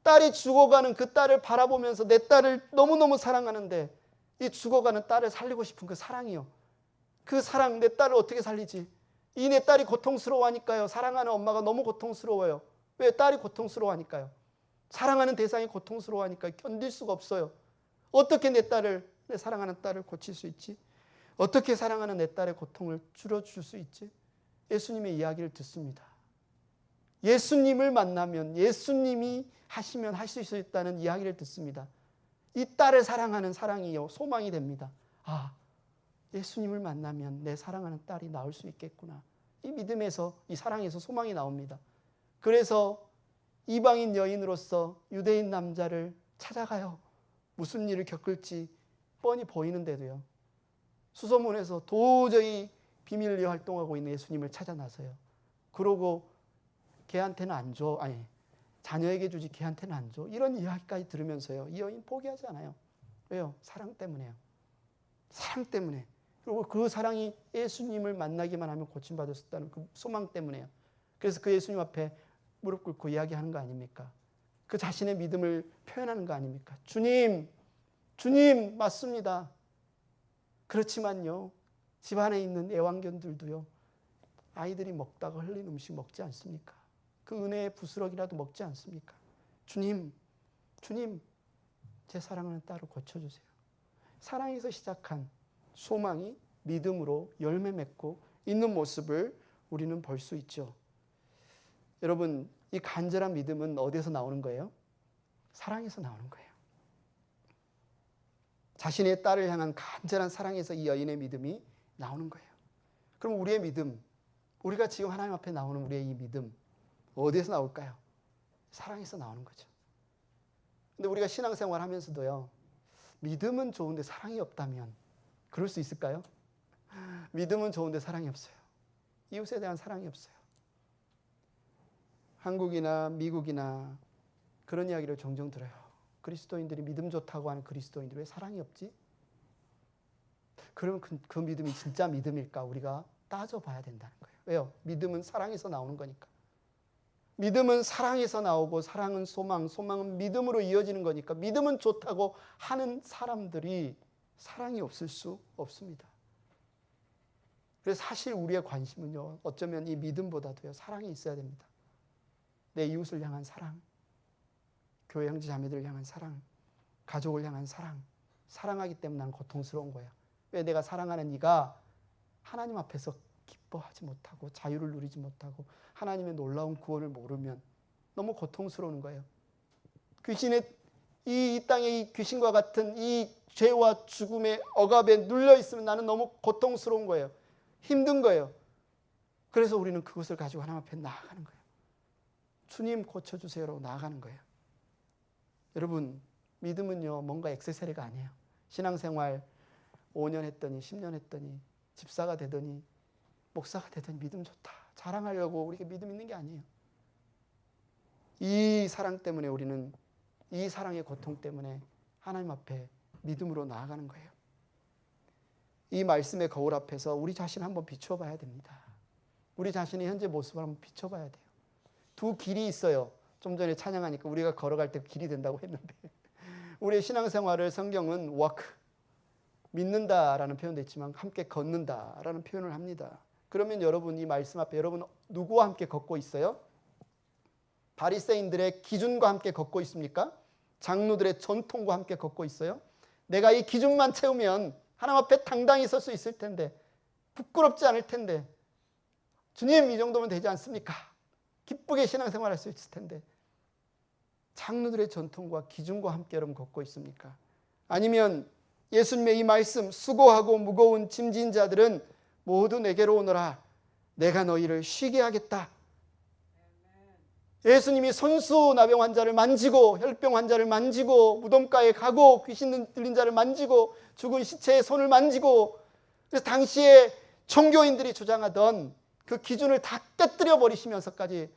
딸이 죽어가는 그 딸을 바라보면서 내 딸을 너무너무 사랑하는데 이 죽어가는 딸을 살리고 싶은 그 사랑이요. 그 사랑, 내 딸을 어떻게 살리지? 이 내 딸이 고통스러워하니까요. 사랑하는 엄마가 너무 고통스러워요. 왜? 딸이 고통스러워하니까요. 사랑하는 대상이 고통스러워하니까 견딜 수가 없어요. 어떻게 내 사랑하는 딸을 고칠 수 있지? 어떻게 사랑하는 내 딸의 고통을 줄여줄 수 있지? 예수님의 이야기를 듣습니다. 예수님을 만나면, 예수님이 하시면 할 수 있다는 이야기를 듣습니다. 이 딸을 사랑하는 사랑이요, 소망이 됩니다. 예수님을 만나면 내 사랑하는 딸이 나올 수 있겠구나. 이 믿음에서, 이 사랑에서 소망이 나옵니다. 그래서 이방인 여인으로서 유대인 남자를 찾아가요. 무슨 일을 겪을지 뻔히 보이는데도요. 수소문에서 도저히 비밀리에 활동하고 있는 예수님을 찾아 나서요. 그러고 걔한테는 안 줘. 자녀에게 주지 걔한테는 안 줘. 이런 이야기까지 들으면서요, 이 여인 포기하지 않아요. 왜요? 사랑 때문에요. 사랑 때문에. 그리고 그 사랑이 예수님을 만나기만 하면 고침받을 수 있다는 그 소망 때문에요. 그래서 그 예수님 앞에 무릎 꿇고 이야기하는 거 아닙니까? 그 자신의 믿음을 표현하는 거 아닙니까? 주님 맞습니다. 그렇지만요, 집안에 있는 애완견들도요, 아이들이 먹다가 흘린 음식 먹지 않습니까? 그 은혜의 부스러기라도 먹지 않습니까? 주님, 제 사랑하는 딸을 고쳐주세요. 사랑에서 시작한 소망이 믿음으로 열매 맺고 있는 모습을 우리는 볼 수 있죠. 여러분, 이 간절한 믿음은 어디서 나오는 거예요? 사랑에서 나오는 거예요. 자신의 딸을 향한 간절한 사랑에서 이 여인의 믿음이 나오는 거예요. 그럼 우리의 믿음, 우리가 지금 하나님 앞에 나오는 우리의 이 믿음 어디에서 나올까요? 사랑에서 나오는 거죠. 근데 우리가 신앙생활 하면서도요, 믿음은 좋은데 사랑이 없다면 그럴 수 있을까요? 믿음은 좋은데 사랑이 없어요. 이웃에 대한 사랑이 없어요. 한국이나 미국이나 그런 이야기를 종종 들어요. 그리스도인들이 믿음 좋다고 하는 그리스도인들이 왜 사랑이 없지? 그러면 그 믿음이 진짜 믿음일까? 우리가 따져봐야 된다는 거예요. 왜요? 믿음은 사랑에서 나오는 거니까. 믿음은 사랑에서 나오고 사랑은 소망, 소망은 믿음으로 이어지는 거니까 믿음은 좋다고 하는 사람들이 사랑이 없을 수 없습니다. 그래서 사실 우리의 관심은요, 어쩌면 이 믿음보다도요, 사랑이 있어야 됩니다. 내 이웃을 향한 사랑, 교회 형제 자매들을 향한 사랑, 가족을 향한 사랑. 사랑하기 때문에 난 고통스러운 거야. 왜? 내가 사랑하는 이가 하나님 앞에서 기뻐하지 못하고 자유를 누리지 못하고 하나님의 놀라운 구원을 모르면 너무 고통스러운 거예요. 귀신의 이 땅의 이 귀신과 같은 이 죄와 죽음의 억압에 눌려 있으면 나는 너무 고통스러운 거예요. 힘든 거예요. 그래서 우리는 그것을 가지고 하나님 앞에 나아가는 거예요. 주님 고쳐주세요라고 나아가는 거예요. 여러분, 믿음은요, 뭔가 액세서리가 아니에요. 신앙생활 5년 했더니 10년 했더니 집사가 되더니 목사가 되더니 믿음 좋다 자랑하려고 우리가 믿음 있는 게 아니에요. 이 사랑 때문에 우리는, 이 사랑의 고통 때문에 하나님 앞에 믿음으로 나아가는 거예요. 이 말씀의 거울 앞에서 우리 자신을 한번 비춰봐야 됩니다. 우리 자신의 현재 모습을 한번 비춰봐야 돼요. 두 길이 있어요. 좀 전에 찬양하니까 우리가 걸어갈 때 길이 된다고 했는데 우리의 신앙생활을 성경은 walk, 믿는다라는 표현도 있지만 함께 걷는다라는 표현을 합니다. 그러면 여러분, 이 말씀 앞에 여러분 누구와 함께 걷고 있어요? 바리새인들의 기준과 함께 걷고 있습니까? 장로들의 전통과 함께 걷고 있어요? 내가 이 기준만 채우면 하나님 앞에 당당히 설 수 있을 텐데, 부끄럽지 않을 텐데, 주님 이 정도면 되지 않습니까? 기쁘게 신앙생활할 수 있을 텐데, 장로들의 전통과 기준과 함께 여러분 걷고 있습니까? 아니면 예수님의 이 말씀, 수고하고 무거운 짐진 자들은 모두 내게로 오너라, 내가 너희를 쉬게 하겠다. 예수님이 손수 나병 환자를 만지고 혈병 환자를 만지고 무덤가에 가고 귀신 들린 자를 만지고 죽은 시체에 손을 만지고, 그래서 당시에 종교인들이 주장하던 그 기준을 다 깨뜨려 버리시면서까지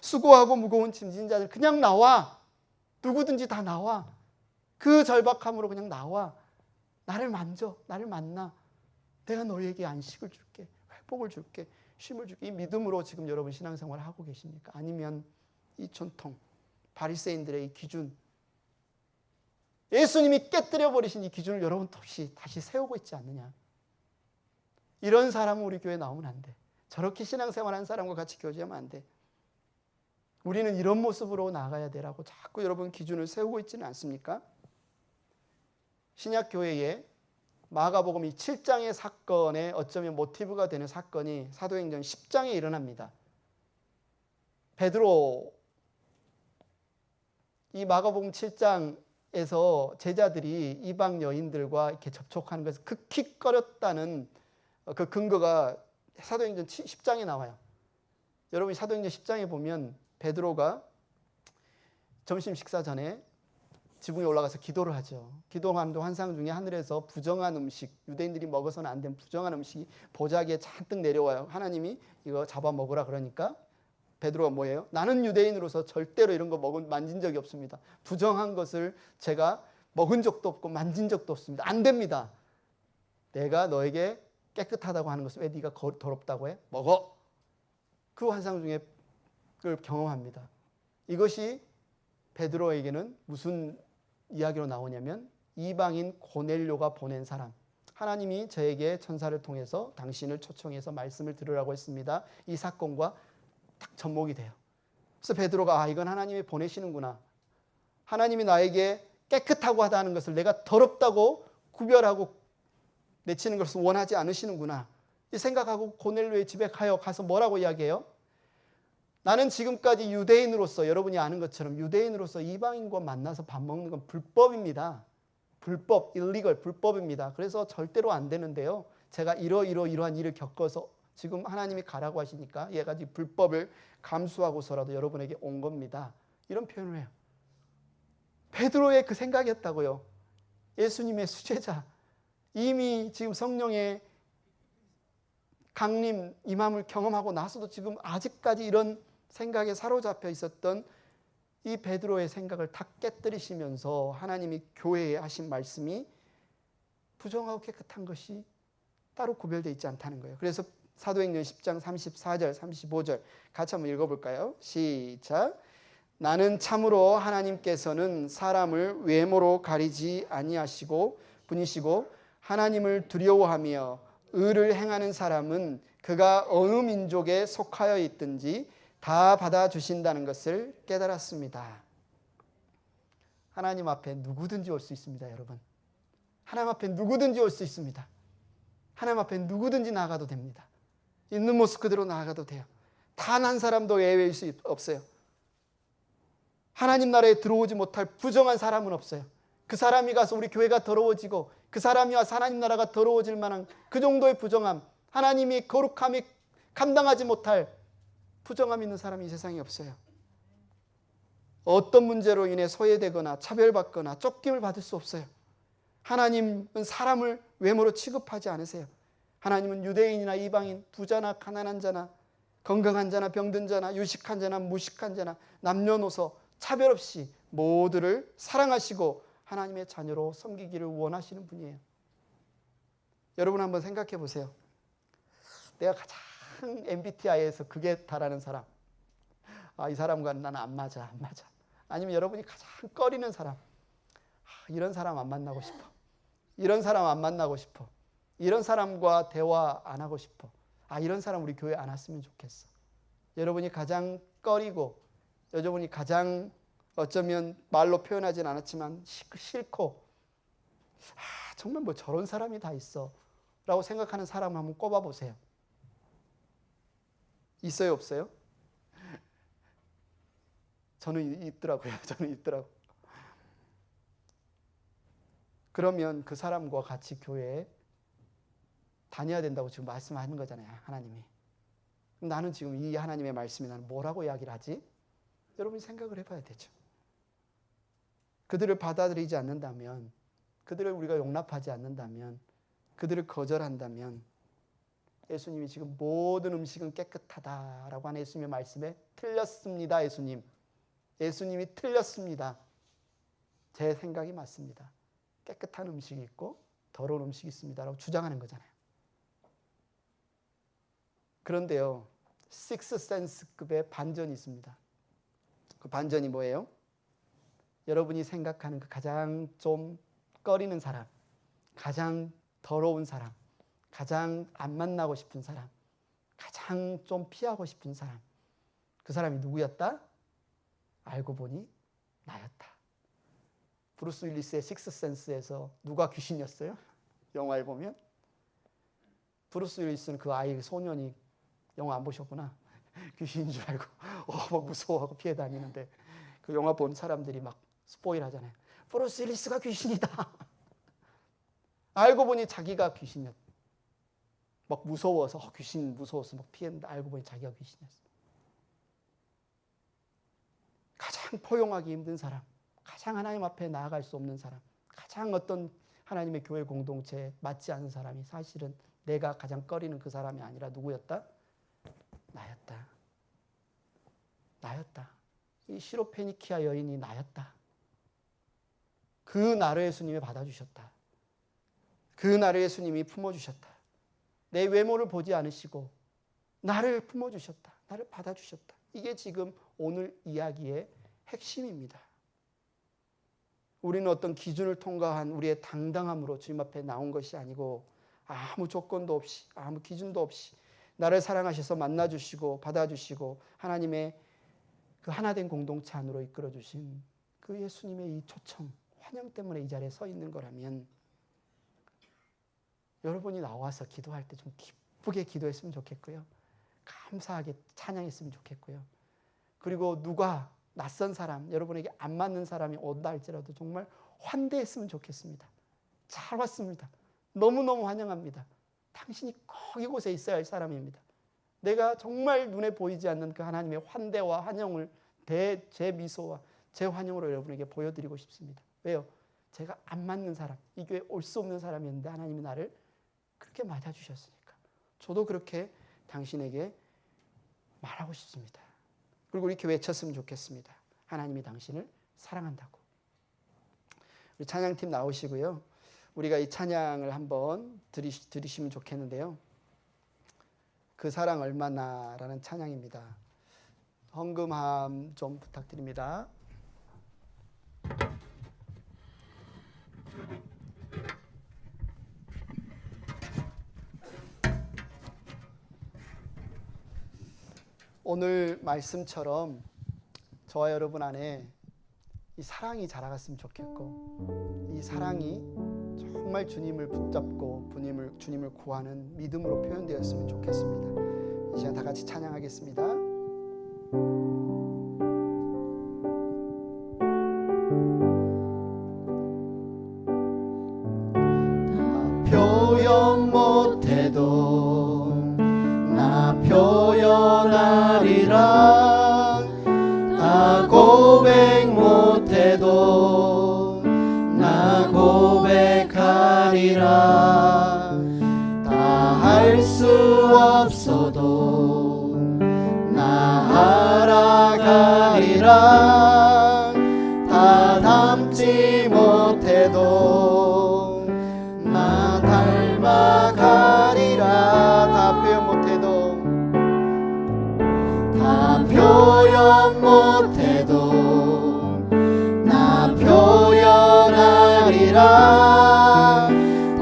수고하고 무거운 짐진 자들 그냥 나와, 누구든지 다 나와, 그 절박함으로 그냥 나와, 나를 만져, 나를 만나, 내가 너희에게 안식을 줄게, 회복을 줄게, 쉼을 줄게. 이 믿음으로 지금 여러분 신앙생활을 하고 계십니까? 아니면 이 전통, 바리새인들의 이 기준, 예수님이 깨뜨려 버리신 이 기준을 여러분 다시 세우고 있지 않느냐? 이런 사람은 우리 교회에 나오면 안 돼. 저렇게 신앙생활한 사람과 같이 교제하면 안 돼. 우리는 이런 모습으로 나가야 되라고 자꾸 여러분 기준을 세우고 있지는 않습니까? 신약교회에 마가복음 이 7장의 사건에 어쩌면 모티브가 되는 사건이 사도행전 10장에 일어납니다. 베드로, 이 마가복음 7장에서 제자들이 이방 여인들과 이렇게 접촉하는 것을 극히 꺼렸다는 그 근거가 사도행전 10장에 나와요. 여러분이 사도행전 10장에 보면 베드로가 점심 식사 전에 지붕에 올라가서 기도를 하죠. 기도하는 환상 중에 하늘에서 부정한 음식, 유대인들이 먹어서는 안 된 부정한 음식이 보자기에 잔뜩 내려와요. 하나님이 이거 잡아 먹으라 그러니까 베드로가 뭐예요? 나는 유대인으로서 절대로 이런 거 만진 적이 없습니다. 부정한 것을 제가 먹은 적도 없고 만진 적도 없습니다. 안 됩니다. 내가 너에게 깨끗하다고 하는 것을 왜 네가 더럽다고 해? 먹어. 그 환상 중에 그걸 경험합니다. 이것이 베드로에게는 무슨 이야기로 나오냐면 이방인 고넬료가 보낸 사람, 하나님이 저에게 천사를 통해서 당신을 초청해서 말씀을 들으라고 했습니다. 이 사건과 딱 접목이 돼요. 그래서 베드로가 이건 하나님이 보내시는구나. 하나님이 나에게 깨끗하고 하다는 것을 내가 더럽다고 구별하고 내치는 것을 원하지 않으시는구나. 이 생각하고 고넬료의 집에 가서 뭐라고 이야기해요? 나는 지금까지 유대인으로서, 여러분이 아는 것처럼 유대인으로서 이방인과 만나서 밥 먹는 건 불법입니다. 불법, 일리걸, 불법입니다. 그래서 절대로 안 되는데요. 제가 이러한 일을 겪어서 지금 하나님이 가라고 하시니까 얘가 지금 불법을 감수하고서라도 여러분에게 온 겁니다. 이런 표현을 해요. 베드로의 그 생각이었다고요. 예수님의 수제자, 이미 지금 성령의 강림, 임함을 경험하고 나서도 지금 아직까지 이런 생각에 사로잡혀 있었던 이 베드로의 생각을 다 깨뜨리시면서 하나님이 교회에 하신 말씀이 부정하고 깨끗한 것이 따로 구별되어 있지 않다는 거예요. 그래서 사도행전 10장 34절 35절 같이 한번 읽어볼까요? 시작. 나는 참으로 하나님께서는 사람을 외모로 가리지 아니하시고 분이시고 하나님을 두려워하며 의를 행하는 사람은 그가 어느 민족에 속하여 있든지 다 받아주신다는 것을 깨달았습니다. 하나님 앞에 누구든지 올 수 있습니다, 여러분. 하나님 앞에 누구든지 올 수 있습니다. 하나님 앞에 누구든지 나가도 됩니다. 있는 모습 그대로 나가도 돼요. 단 한 사람도 예외일 수 없어요. 하나님 나라에 들어오지 못할 부정한 사람은 없어요. 그 사람이 가서 우리 교회가 더러워지고 그 사람이 와서 하나님 나라가 더러워질 만한 그 정도의 부정함, 하나님이 거룩함이 감당하지 못할 부정함 있는 사람이 이 세상에 없어요. 어떤 문제로 인해 소외되거나 차별받거나 쫓김을 받을 수 없어요. 하나님은 사람을 외모로 취급하지 않으세요. 하나님은 유대인이나 이방인, 부자나 가난한 자나 건강한 자나 병든 자나 유식한 자나 무식한 자나 남녀노소 차별 없이 모두를 사랑하시고 하나님의 자녀로 섬기기를 원하시는 분이에요. 여러분 한번 생각해 보세요. 내가 가장 MBTI에서 극에 달하는 사람, 이 사람과 나는 안 맞아. 아니면 여러분이 가장 꺼리는 사람, 이런 사람 안 만나고 싶어. 이런 사람 안 만나고 싶어. 이런 사람과 대화 안 하고 싶어. 이런 사람 우리 교회 안 왔으면 좋겠어. 여러분이 가장 꺼리고 여러분이 가장 어쩌면 말로 표현하진 않았지만 싫고 정말 뭐 저런 사람이 다 있어 라고 생각하는 사람을 한번 꼽아보세요. 있어요, 없어요? 저는 있더라고요. 그러면 그 사람과 같이 교회에 다녀야 된다고 지금 말씀하는 거잖아요, 하나님이. 그럼 나는 지금 이 하나님의 말씀이 나는 뭐라고 이야기를 하지? 여러분이 생각을 해봐야 되죠. 그들을 받아들이지 않는다면, 그들을 우리가 용납하지 않는다면, 그들을 거절한다면 예수님이 지금 모든 음식은 깨끗하다라고 하는 예수님의 말씀에 틀렸습니다. 예수님이 틀렸습니다. 제 생각이 맞습니다. 깨끗한 음식이 있고 더러운 음식이 있습니다라고 주장하는 거잖아요. 그런데요, 식스센스급의 반전이 있습니다. 그 반전이 뭐예요? 여러분이 생각하는 그 가장 좀 꺼리는 사람, 가장 더러운 사람, 가장 안 만나고 싶은 사람, 가장 좀 피하고 싶은 사람, 그 사람이 누구였다? 알고 보니 나였다. 브루스 윌리스의 식스센스에서 누가 귀신이었어요? 영화에 보면 브루스 윌리스는 그 아이 소년이 영화 안 보셨구나. 귀신인 줄 알고 막 무서워하고 피해 다니는데 그 영화 본 사람들이 막 스포일 하잖아요. 브루스 윌리스가 귀신이다. 알고 보니 자기가 귀신이었다. 막 무서워서 귀신 무서워서 막 피했는데 알고 보니 자기가 귀신이었어. 가장 포용하기 힘든 사람, 가장 하나님 앞에 나아갈 수 없는 사람, 가장 어떤 하나님의 교회 공동체에 맞지 않은 사람이 사실은 내가 가장 꺼리는 그 사람이 아니라 누구였다? 나였다. 이 시로페니키아 여인이 나였다. 그 나를 예수님이 받아주셨다. 그 나를 예수님이 품어주셨다. 내 외모를 보지 않으시고 나를 품어주셨다. 나를 받아주셨다. 이게 지금 오늘 이야기의 핵심입니다. 우리는 어떤 기준을 통과한 우리의 당당함으로 주님 앞에 나온 것이 아니고 아무 조건도 없이 아무 기준도 없이 나를 사랑하셔서 만나주시고 받아주시고 하나님의 그 하나된 공동체 안으로 이끌어주신 그 예수님의 이 초청, 환영 때문에 이 자리에 서 있는 거라면 여러분이 나와서 기도할 때 좀 기쁘게 기도했으면 좋겠고요. 감사하게 찬양했으면 좋겠고요. 그리고 누가 낯선 사람, 여러분에게 안 맞는 사람이 온다 할지라도 정말 환대했으면 좋겠습니다. 잘 왔습니다. 너무너무 환영합니다. 당신이 꼭 이곳에 있어야 할 사람입니다. 내가 정말 눈에 보이지 않는 그 하나님의 환대와 환영을 제 미소와 제 환영으로 여러분에게 보여드리고 싶습니다. 왜요? 제가 안 맞는 사람, 이 교회에 올 수 없는 사람이었는데 하나님이 나를 그렇게 맞아주셨으니까 저도 그렇게 당신에게 말하고 싶습니다. 그리고 이렇게 외쳤으면 좋겠습니다. 하나님이 당신을 사랑한다고. 우리 찬양팀 나오시고요. 우리가 이 찬양을 한번 들으시면 좋겠는데요. 그 사랑 얼마나라는 찬양입니다. 헌금함 좀 부탁드립니다. 오늘 말씀처럼 저와 여러분 안에 이 사랑이 자라갔으면 좋겠고, 이 사랑이 정말 주님을 붙잡고 주님을 구하는 믿음으로 표현되었으면 좋겠습니다. 이 시간 다 같이 찬양하겠습니다. 표현 못해도 나 표현하리라. 나 고백 못해도 나 고백하리라. 다 할 수 없어도 나 알아가리라. 다 닮지 못해도 나 닮아가리라. 다 표현 못해도 다 표현 못해도 나 표현하리라.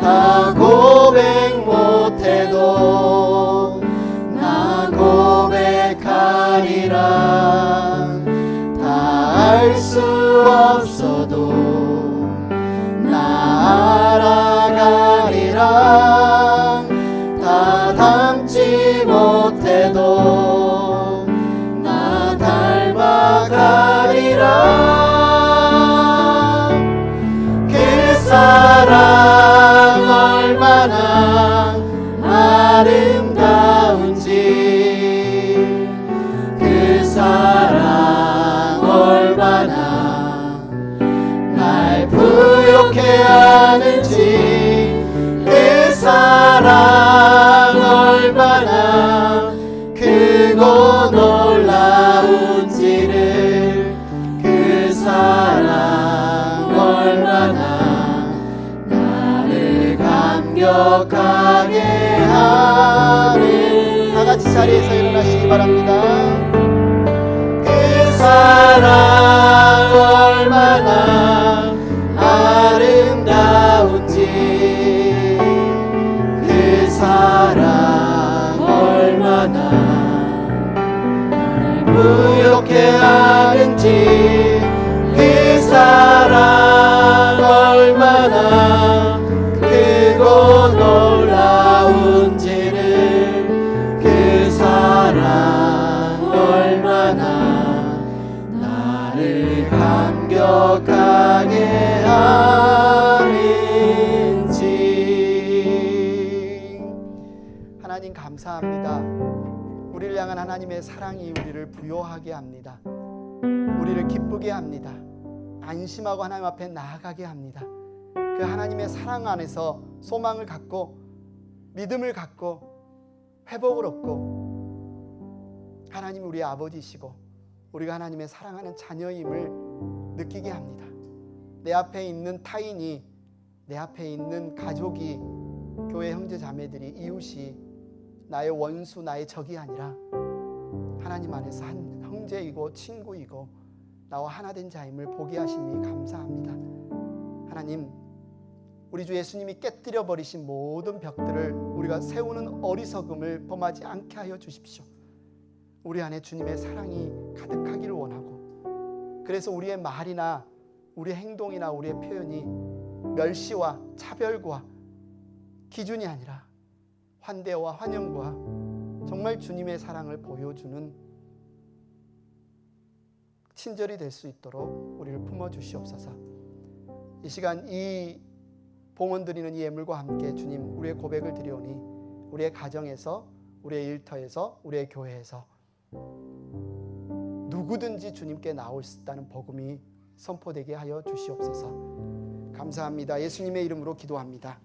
다 고백 못해도 나 고백하리라. 다 알 수 없어도 나 알아가리라. 다 닮지 못해도 나 닮아가리라. 그 사랑 얼마나 아름다운지, 그 사랑 얼마나 날 부욕해 하는지, 그 사랑 얼마나 크고 놀라운지를, 그 사랑 얼마나 나를 감격하게 하는. 다 같이 자리에서 일어나시기 바랍니다. 그 사랑 얼마나 아름다운지, 그 사랑 얼마나 날 부욕해 하는지, 그 사랑 얼마나 크고 놀라운지를, 그 사랑 얼마나 나를 감격하게 하는지. 하나님 감사합니다. 우리를 향한 하나님의 사랑이 우리를 부요하게 합니다. 우리를 기쁘게 합니다. 안심하고 하나님 앞에 나아가게 합니다. 그 하나님의 사랑 안에서 소망을 갖고 믿음을 갖고 회복을 얻고, 하나님이 우리의 아버지이시고 우리가 하나님의 사랑하는 자녀임을 느끼게 합니다. 내 앞에 있는 타인이, 내 앞에 있는 가족이, 교회 형제 자매들이, 이웃이 나의 원수, 나의 적이 아니라 하나님 안에서 한 형제이고 친구이고 나와 하나 된 자임을 보게 하시니 감사합니다. 하나님, 우리 주 예수님이 깨뜨려 버리신 모든 벽들을 우리가 세우는 어리석음을 범하지 않게 하여 주십시오. 우리 안에 주님의 사랑이 가득하기를 원하고, 그래서 우리의 말이나 우리의 행동이나 우리의 표현이 멸시와 차별과 기준이 아니라 환대와 환영과 정말 주님의 사랑을 보여주는 친절이 될 수 있도록 우리를 품어주시옵소서. 이 시간 이 봉헌 드리는 이 예물과 함께 주님, 우리의 고백을 드리오니 우리의 가정에서, 우리의 일터에서, 우리의 교회에서 누구든지 주님께 나올 수 있다는 복음이 선포되게 하여 주시옵소서. 감사합니다. 예수님의 이름으로 기도합니다.